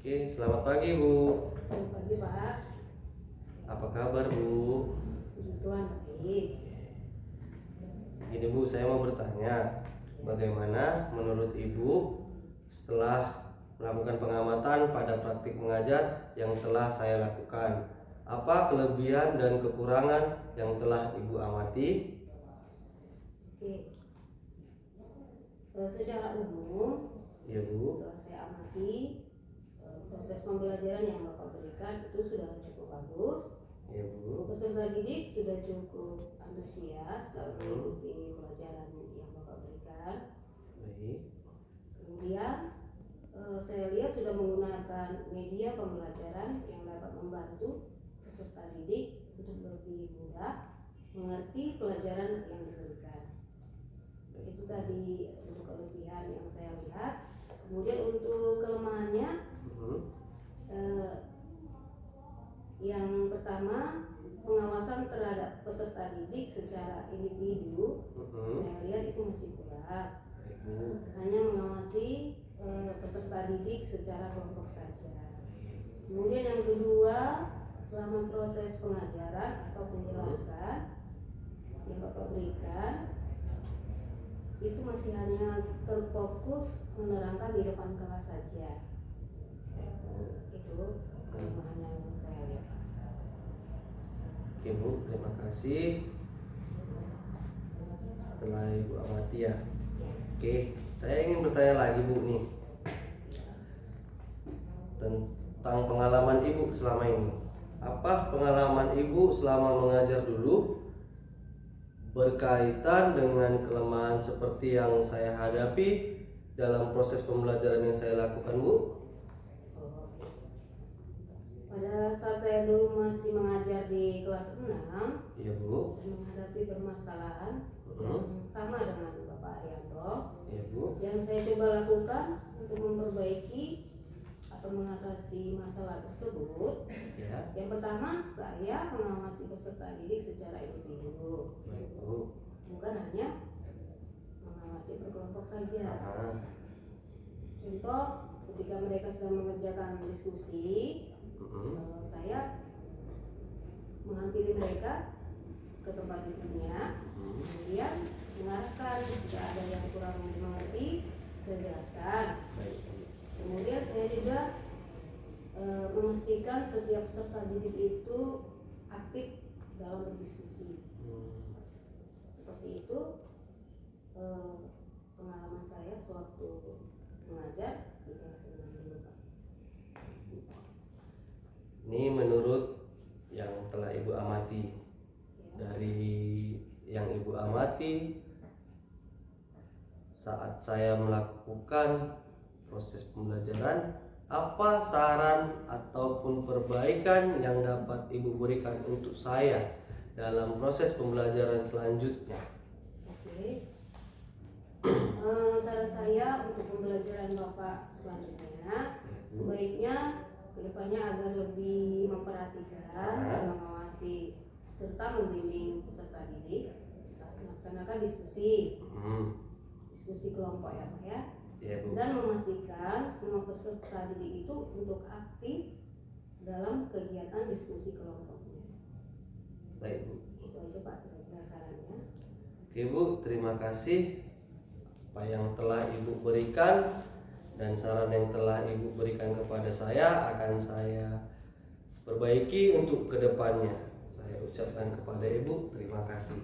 Oke, selamat pagi Bu. Selamat pagi Pak. Apa kabar Bu? Puji Tuhan baik. Gini Bu, saya mau bertanya, bagaimana menurut Ibu setelah melakukan pengamatan pada praktik mengajar yang telah saya lakukan? Apa kelebihan dan kekurangan yang telah Ibu amati? Oke. Secara umum, Ya Bu. setelah saya amati proses pembelajaran yang Bapak berikan itu sudah cukup bagus. Ya Bu. Peserta didik sudah cukup antusias dalam mengikuti pelajaran yang Bapak berikan. Baik. Kemudian saya lihat sudah menggunakan media pembelajaran yang dapat membantu peserta didik untuk lebih mudah mengerti pelajaran yang diberikan. Itu tadi untuk kelebihan yang saya lihat. Kemudian untuk kelemahannya, yang pertama, pengawasan terhadap peserta didik secara individu, saya lihat itu masih kurang. Hanya mengawasi peserta didik secara kelompok saja. Kemudian yang kedua, selama proses pengajaran atau penjelasan yang Bapak berikan, itu masih hanya terfokus menerangkan di depan kelas saja. Itu kelemahannya yang saya lihat. Oke Bu, terima kasih. Setelah Ibu amati ya. Oke, saya ingin bertanya lagi Bu nih tentang pengalaman Ibu selama ini. Apa pengalaman Ibu selama mengajar dulu berkaitan dengan kelemahan seperti yang saya hadapi dalam proses pembelajaran yang saya lakukan Bu? Pada saat saya dulu masih mengajar di kelas 6, Iya Bu. menghadapi permasalahan yang sama dengan Bapak Arianto. Iya Bu. Yang saya coba lakukan untuk memperbaiki atau mengatasi masalah tersebut, Ya. yang pertama saya mengawasi peserta didik secara individu. Baik Bu. Bukan hanya mengawasi per kelompok saja. Contoh, ketika mereka sedang mengerjakan diskusi, saya menghampiri mereka ke tempat duduknya, kemudian mengarahkan jika ada yang kurang dimengerti, saya jelaskan. Kemudian saya juga memastikan setiap peserta didik itu aktif dalam berdiskusi. Seperti itu pengalaman saya sewaktu mengajar di kelas 6 dulu, Pak. Ini menurut yang telah Ibu amati. Dari yang Ibu amati saat saya melakukan proses pembelajaran, apa saran ataupun perbaikan yang dapat Ibu berikan untuk saya dalam proses pembelajaran selanjutnya? Oke. Saran saya untuk pembelajaran Bapak selanjutnya, sebaiknya kedepannya agar lebih memperhatikan dan mengawasi serta membimbing peserta didik saat melaksanakan diskusi kelompok ya Pak ya. Ya, Bu. Dan memastikan semua peserta didik itu untuk aktif dalam kegiatan diskusi kelompoknya. Baik Bu. Itu aja Pak kira-kira sarannya. Oke Bu, terima kasih apa yang telah Ibu berikan dan saran yang telah Ibu berikan kepada saya akan saya perbaiki untuk kedepannya. Saya ucapkan kepada Ibu terima kasih.